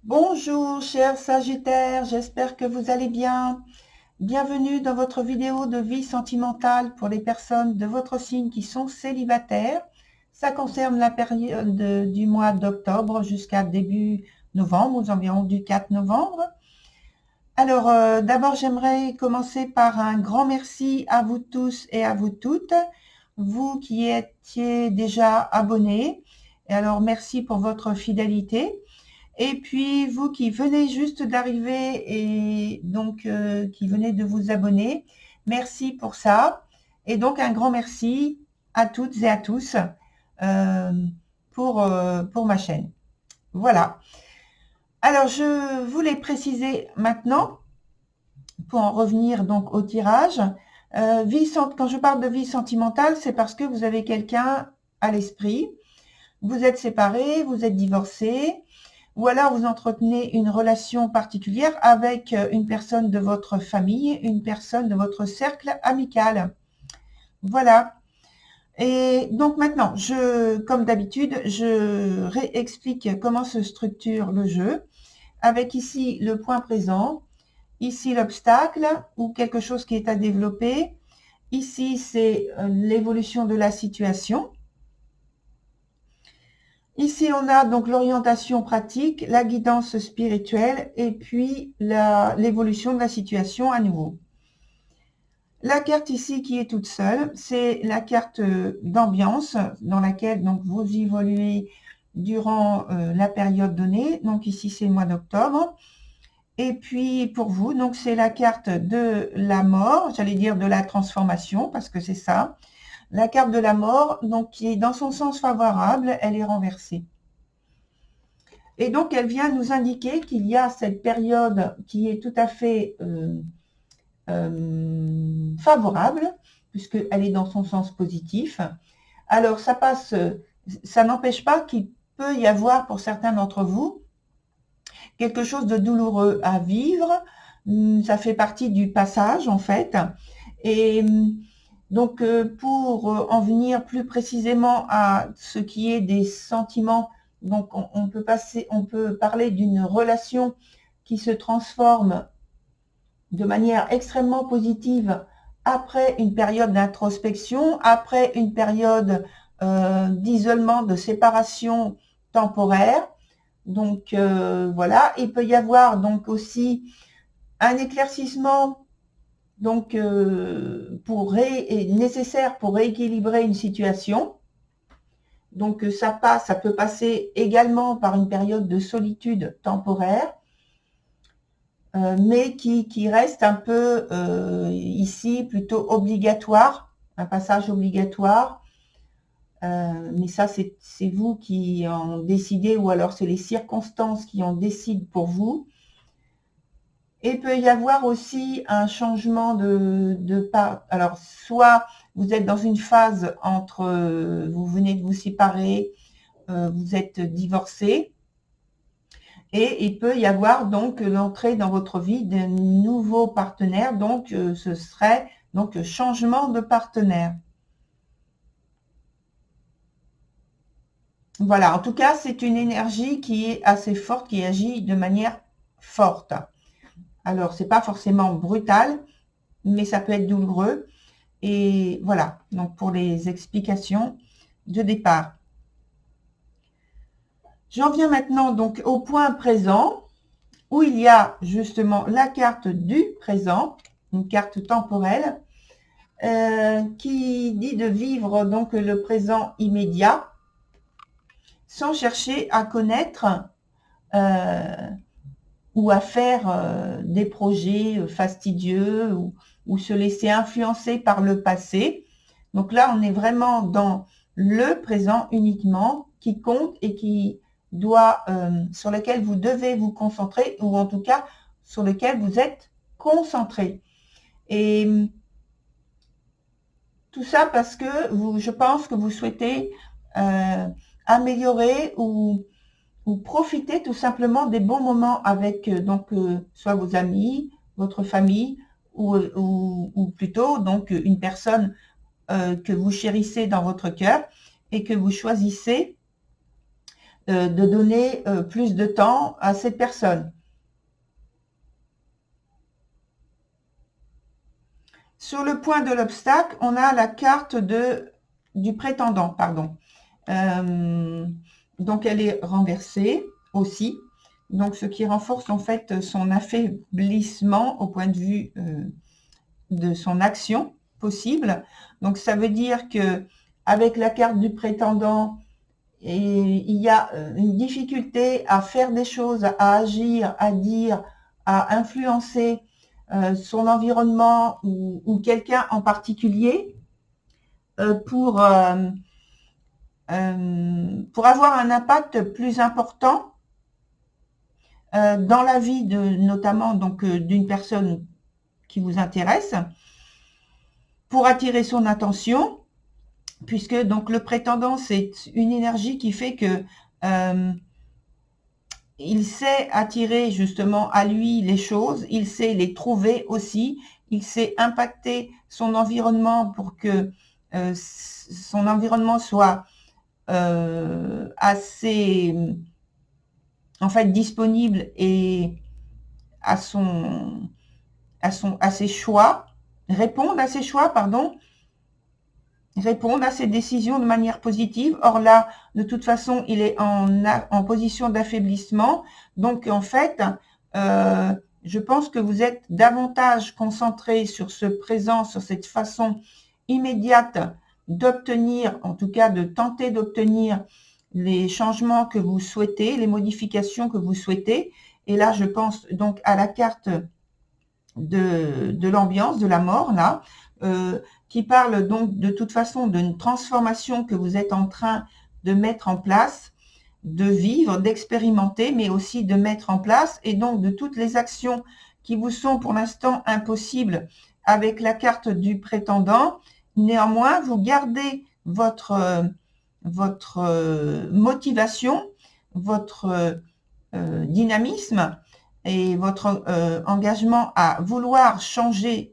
Bonjour chers Sagittaires, j'espère que vous allez bien. Bienvenue dans votre vidéo de vie sentimentale pour les personnes de votre signe qui sont célibataires. Ça concerne la période du mois d'octobre jusqu'à début novembre, aux environs du 4 novembre. Alors d'abord j'aimerais commencer par un grand merci à vous tous et à vous toutes, vous qui étiez déjà abonnés. Et alors merci pour votre fidélité. Et puis, vous qui venez juste d'arriver et donc qui venez de vous abonner, merci pour ça. Et donc, un grand merci à toutes et à tous euh, pour ma chaîne. Voilà. Alors, je voulais préciser maintenant, pour en revenir donc au tirage, quand je parle de vie sentimentale, c'est parce que vous avez quelqu'un à l'esprit. Vous êtes séparés, vous êtes divorcés, ou alors vous entretenez une relation particulière avec une personne de votre famille, une personne de votre cercle amical. Voilà. Et donc maintenant, comme d'habitude, je réexplique comment se structure le jeu, avec ici le point présent, ici l'obstacle ou quelque chose qui est à développer. Ici, c'est l'évolution de la situation. Ici, on a donc l'orientation pratique, la guidance spirituelle et puis l'évolution de la situation à nouveau. La carte ici qui est toute seule, c'est la carte d'ambiance dans laquelle donc vous évoluez durant la période donnée. Donc ici, c'est le mois d'octobre. Et puis pour vous, donc c'est la carte de la mort, j'allais dire de la transformation parce que c'est ça. La carte de la mort, donc qui est dans son sens favorable, elle est renversée. Et donc, elle vient nous indiquer qu'il y a cette période qui est tout à fait favorable, puisqu'elle est dans son sens positif. Alors, ça n'empêche pas qu'il peut y avoir pour certains d'entre vous quelque chose de douloureux à vivre. Ça fait partie du passage, en fait. Et donc, pour en venir plus précisément à ce qui est des sentiments, donc on peut parler d'une relation qui se transforme de manière extrêmement positive après une période d'introspection, après une période d'isolement, de séparation temporaire. Donc voilà, il peut y avoir donc aussi un éclaircissement donc nécessaire pour rééquilibrer une situation. Donc ça peut passer également par une période de solitude temporaire, mais qui reste un peu ici plutôt obligatoire, un passage obligatoire. Mais ça, c'est vous qui en décidez, ou alors c'est les circonstances qui en décident pour vous. Et il peut y avoir aussi un changement de part. Alors, soit vous êtes dans une phase entre, vous venez de vous séparer, vous êtes divorcé, et il peut y avoir donc l'entrée dans votre vie d'un nouveau partenaire. Donc, ce serait donc changement de partenaire. Voilà, en tout cas, c'est une énergie qui est assez forte, qui agit de manière forte. Alors, c'est pas forcément brutal, mais ça peut être douloureux. Et voilà, donc pour les explications de départ. J'en viens maintenant donc au point présent, où il y a justement la carte du présent, une carte temporelle, qui dit de vivre donc le présent immédiat, sans chercher à connaître ou à faire des projets fastidieux ou se laisser influencer par le passé. Donc là, on est vraiment dans le présent uniquement qui compte et qui doit, sur lequel vous devez vous concentrer, ou en tout cas sur lequel vous êtes concentré. Et tout ça parce que je pense que vous souhaitez améliorer ou profiter tout simplement des bons moments avec soit vos amis, votre famille, ou plutôt donc une personne que vous chérissez dans votre cœur et que vous choisissez de donner plus de temps à cette personne. Sur le point de l'obstacle, on a la carte du prétendant, pardon. Donc, elle est renversée aussi. Donc, ce qui renforce en fait son affaiblissement au point de vue de son action possible. Donc, ça veut dire que avec la carte du prétendant, il y a une difficulté à faire des choses, à agir, à dire, à influencer son environnement ou quelqu'un en particulier pour avoir un impact plus important dans la vie notamment d'une personne qui vous intéresse, pour attirer son attention, puisque donc le prétendant, c'est une énergie qui fait que il sait attirer justement à lui les choses, il sait les trouver aussi, il sait impacter son environnement pour que son environnement soit assez en fait disponible et à ses choix, répondre à ses choix, pardon, répondre à ses décisions de manière positive. Or là, de toute façon, il est en position d'affaiblissement. Donc, en fait, je pense que vous êtes davantage concentré sur ce présent, sur cette façon immédiate d'obtenir, en tout cas de tenter d'obtenir les changements que vous souhaitez, les modifications que vous souhaitez. Et là, je pense donc à la carte de l'ambiance, de la mort, là, qui parle donc de toute façon d'une transformation que vous êtes en train de mettre en place, de vivre, d'expérimenter, mais aussi de mettre en place, et donc de toutes les actions qui vous sont pour l'instant impossibles avec la carte du prétendant. Néanmoins, vous gardez votre motivation, votre dynamisme et votre engagement à vouloir changer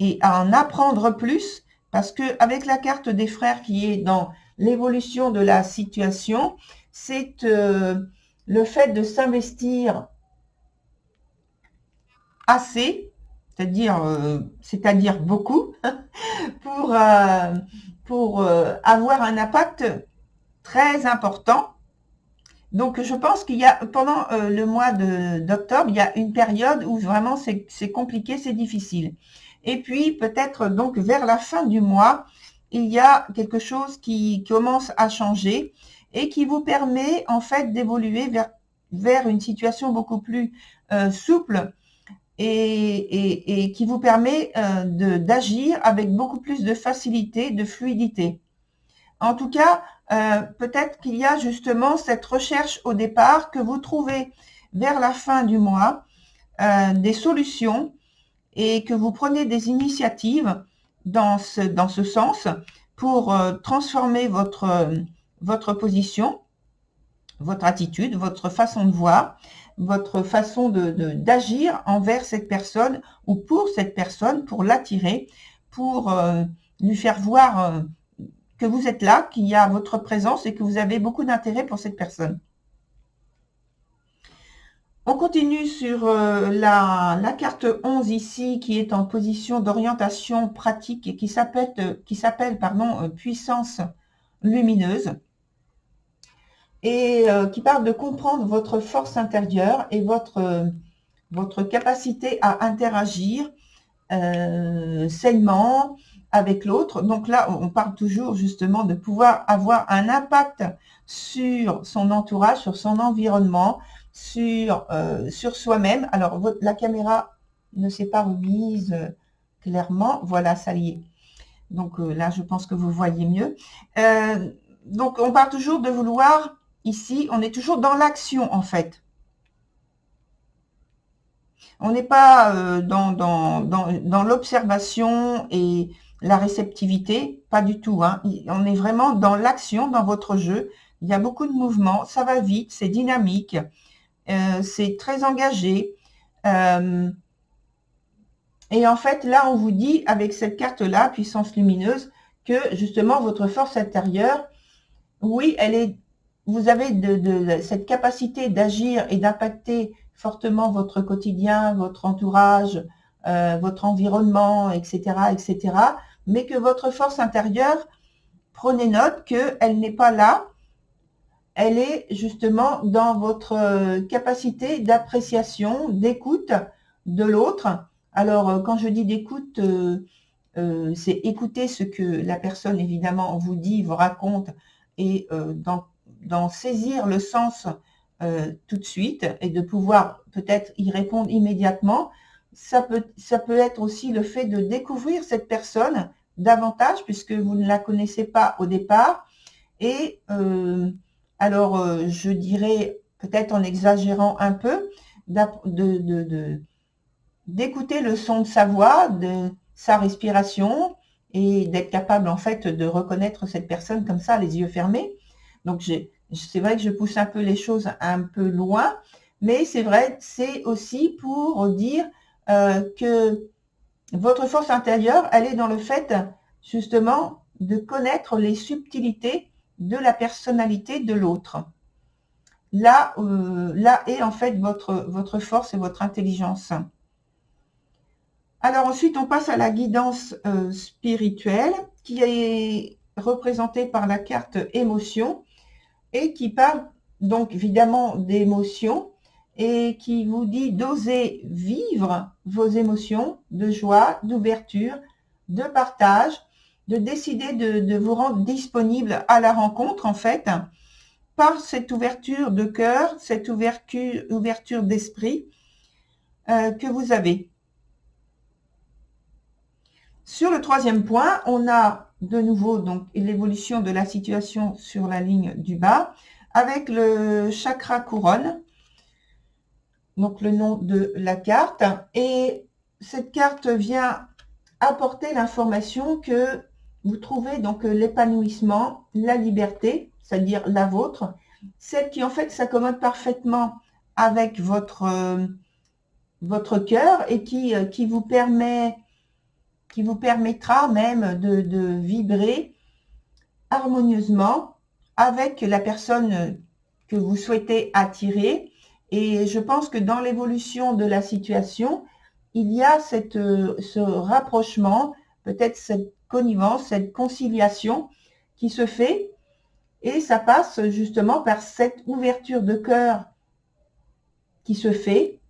et à en apprendre plus, parce que avec la carte des frères qui est dans l'évolution de la situation, c'est le fait de s'investir assez, c'est-à-dire beaucoup, pour avoir un impact très important. Donc, je pense qu'il y a, pendant le mois d'octobre, il y a une période où vraiment c'est compliqué, c'est difficile. Et puis, peut-être donc vers la fin du mois, il y a quelque chose qui commence à changer et qui vous permet en fait d'évoluer vers une situation beaucoup plus souple et qui vous permet d'agir avec beaucoup plus de facilité, de fluidité. En tout cas, peut-être qu'il y a justement cette recherche au départ que vous trouvez vers la fin du mois, des solutions et que vous prenez des initiatives dans ce sens pour transformer votre position, votre attitude, votre façon de voir, votre façon d'agir envers cette personne ou pour cette personne, pour l'attirer, pour lui faire voir que vous êtes là, qu'il y a votre présence et que vous avez beaucoup d'intérêt pour cette personne. On continue sur la carte 11 ici, qui est en position d'orientation pratique et qui s'appelle puissance lumineuse, et qui parle de comprendre votre force intérieure et votre capacité à interagir sainement avec l'autre. Donc là, on parle toujours justement de pouvoir avoir un impact sur son entourage, sur son environnement, sur soi-même. Alors, la caméra ne s'est pas remise clairement. Voilà, ça y est. Donc là, je pense que vous voyez mieux. Donc, on parle toujours de vouloir, ici, on est toujours dans l'action, en fait. On n'est pas dans l'observation et la réceptivité, pas du tout. Hein. On est vraiment dans l'action, dans votre jeu. Il y a beaucoup de mouvements, ça va vite, c'est dynamique, c'est très engagé. Et en fait, là, on vous dit, avec cette carte-là, puissance lumineuse, que justement, votre force intérieure, oui, elle est vous avez cette capacité d'agir et d'impacter fortement votre quotidien, votre entourage, votre environnement, etc., etc., mais que votre force intérieure, prenez note qu'elle n'est pas là, elle est justement dans votre capacité d'appréciation, d'écoute de l'autre. Alors, quand je dis d'écoute, c'est écouter ce que la personne, évidemment, vous dit, vous raconte, et d'en saisir le sens tout de suite, et de pouvoir peut-être y répondre immédiatement. Ça peut être aussi le fait de découvrir cette personne davantage, puisque vous ne la connaissez pas au départ. Et alors, je dirais, peut-être en exagérant un peu, d'écouter le son de sa voix, de sa respiration, et d'être capable en fait de reconnaître cette personne comme ça, les yeux fermés. Donc c'est vrai que je pousse un peu les choses un peu loin, mais c'est vrai, c'est aussi pour dire que votre force intérieure, elle est dans le fait justement de connaître les subtilités de la personnalité de l'autre. Là est en fait votre force et votre intelligence. Alors ensuite, on passe à la guidance spirituelle qui est représentée par la carte émotion et qui parle donc évidemment d'émotions et qui vous dit d'oser vivre vos émotions de joie, d'ouverture, de partage, de décider de vous rendre disponible à la rencontre en fait, par cette ouverture de cœur, cette ouverture d'esprit que vous avez. Sur le troisième point, on a de nouveau donc l'évolution de la situation sur la ligne du bas avec le chakra couronne, donc le nom de la carte. Et cette carte vient apporter l'information que vous trouvez donc l'épanouissement, la liberté, c'est-à-dire la vôtre, celle qui en fait s'accommode parfaitement avec votre cœur et qui vous permettra même de vibrer harmonieusement avec la personne que vous souhaitez attirer. Et je pense que dans l'évolution de la situation, il y a ce rapprochement, peut-être cette connivence, cette conciliation qui se fait, et ça passe justement par cette ouverture de cœur qui se fait,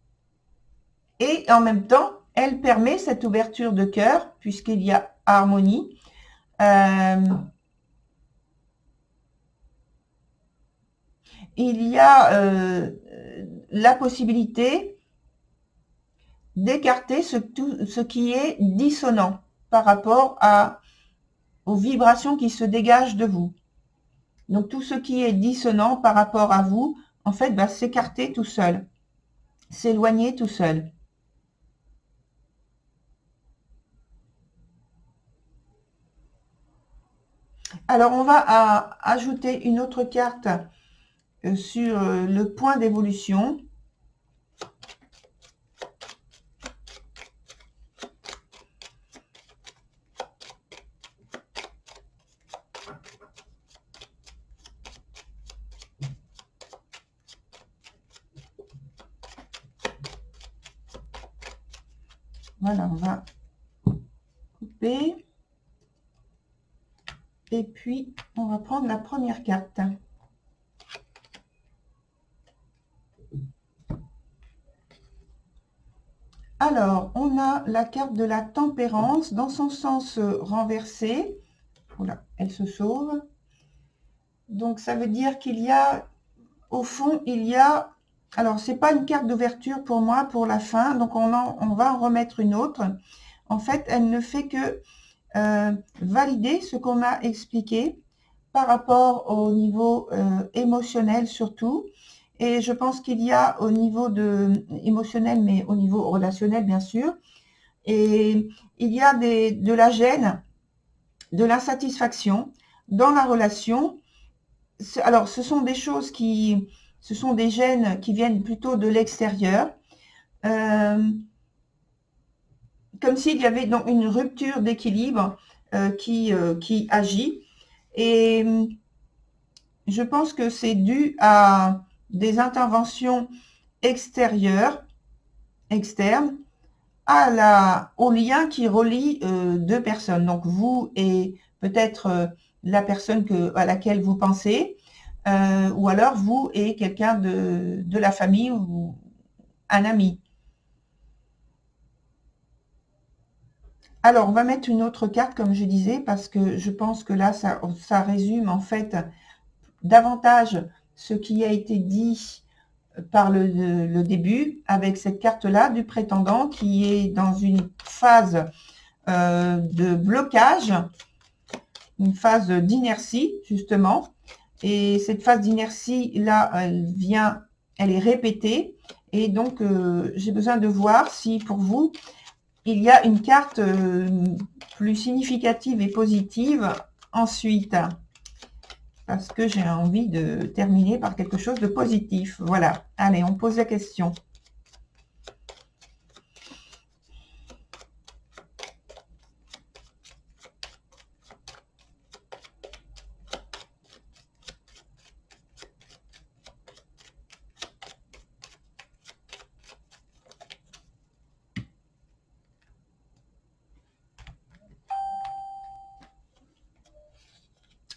et en même temps, elle permet cette ouverture de cœur, puisqu'il y a harmonie, il y a la possibilité d'écarter ce qui est dissonant par rapport aux vibrations qui se dégagent de vous. Donc tout ce qui est dissonant par rapport à vous, en fait, va s'écarter tout seul, s'éloigner tout seul. Alors on va ajouter une autre carte sur le point d'évolution. Voilà, on va couper. Et puis, on va prendre la première carte. Alors, on a la carte de la tempérance dans son sens renversé. Voilà, elle se sauve. Donc, ça veut dire qu'il y a, au fond, il y a... Alors, c'est pas une carte d'ouverture pour moi, pour la fin. Donc, on va en remettre une autre. En fait, elle ne fait que valider ce qu'on a expliqué par rapport au niveau émotionnel surtout. Et je pense qu'il y a au niveau émotionnel, mais au niveau relationnel, bien sûr. Et il y a de la gêne, de l'insatisfaction dans la relation. Alors, ce sont des choses ce sont des gènes qui viennent plutôt de l'extérieur. Comme s'il y avait donc une rupture d'équilibre qui agit. Et je pense que c'est dû à des interventions extérieures, externes, au lien qui relie deux personnes. Donc, vous et peut-être la personne à laquelle vous pensez, ou alors vous et quelqu'un de la famille ou un ami. Alors, on va mettre une autre carte, comme je disais, parce que je pense que là, ça résume en fait davantage ce qui a été dit par le début, avec cette carte-là du prétendant qui est dans une phase de blocage, une phase d'inertie, justement. Et cette phase d'inertie, là, elle est répétée. Et donc, j'ai besoin de voir si pour vous, il y a une carte plus significative et positive ensuite. Parce que j'ai envie de terminer par quelque chose de positif. Voilà. Allez, on pose la question.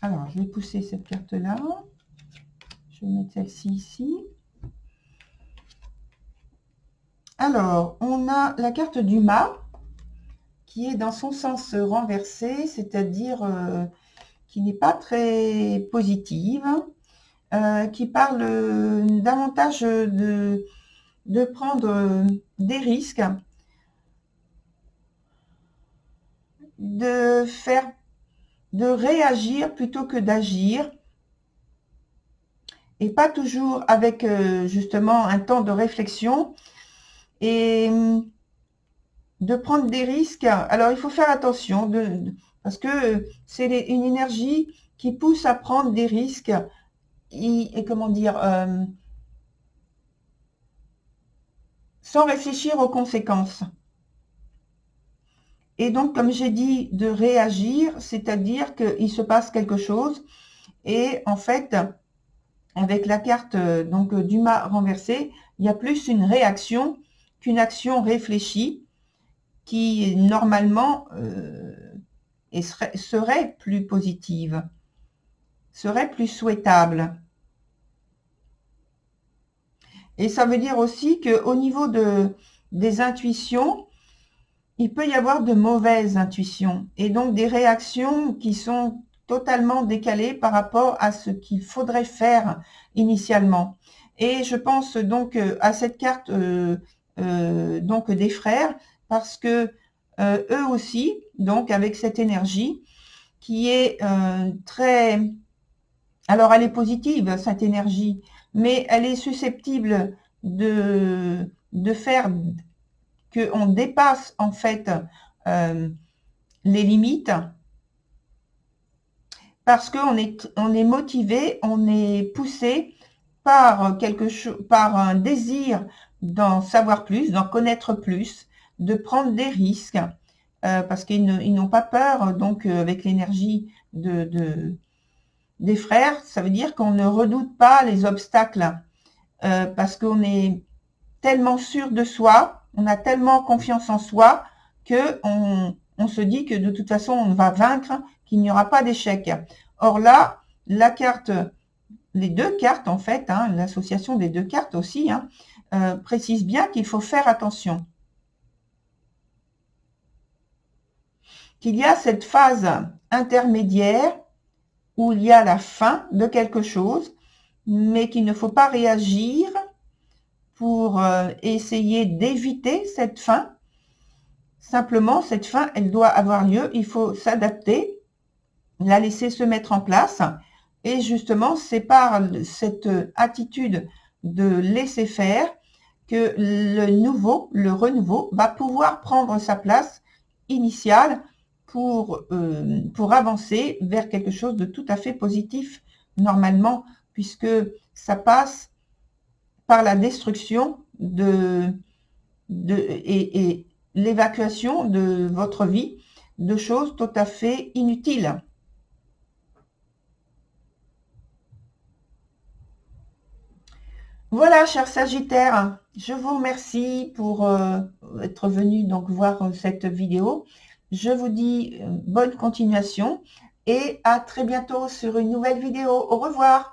Alors, je vais pousser cette carte-là. Je vais mettre celle-ci ici. Alors, on a la carte du mât qui est dans son sens renversé, c'est-à-dire qui n'est pas très positive, qui parle davantage de prendre des risques, de réagir plutôt que d'agir, et pas toujours avec justement un temps de réflexion, et de prendre des risques. Alors, il faut faire attention, parce que c'est une énergie qui pousse à prendre des risques, et comment dire, sans réfléchir aux conséquences. Et donc, comme j'ai dit, de réagir, c'est-à-dire qu'il se passe quelque chose, et en fait, avec la carte donc du mât renversé, il y a plus une réaction qu'une action réfléchie qui normalement serait plus positive, serait plus souhaitable. Et ça veut dire aussi qu'au niveau des intuitions, il peut y avoir de mauvaises intuitions et donc des réactions qui sont totalement décalées par rapport à ce qu'il faudrait faire initialement. Et je pense donc à cette carte donc des frères, parce que eux aussi, donc avec cette énergie qui est très... Alors elle est positive, cette énergie, mais elle est susceptible de faire qu'on dépasse en fait les limites, parce qu'on est motivé, on est poussé par quelque chose, par un désir d'en savoir plus, d'en connaître plus, de prendre des risques, parce qu'ils n'ont pas peur. Donc avec l'énergie des frères, ça veut dire qu'on ne redoute pas les obstacles, parce qu'on est tellement sûr de soi, on a tellement confiance en soi que on se dit que de toute façon on va vaincre, qu'il n'y aura pas d'échec. Or là, la carte, les deux cartes en fait, hein, l'association des deux cartes aussi, hein, précise bien qu'il faut faire attention. Qu'il y a cette phase intermédiaire où il y a la fin de quelque chose, mais qu'il ne faut pas réagir pour essayer d'éviter cette fin. Simplement, cette fin, elle doit avoir lieu, il faut s'adapter, la laisser se mettre en place. Et justement, c'est par cette attitude de laisser faire que le renouveau va pouvoir prendre sa place initiale pour avancer vers quelque chose de tout à fait positif, normalement, puisque ça passe par la destruction et l'évacuation de votre vie de choses tout à fait inutiles. Voilà, cher Sagittaire, je vous remercie pour être venu donc voir cette vidéo. Je vous dis bonne continuation et à très bientôt sur une nouvelle vidéo. Au revoir.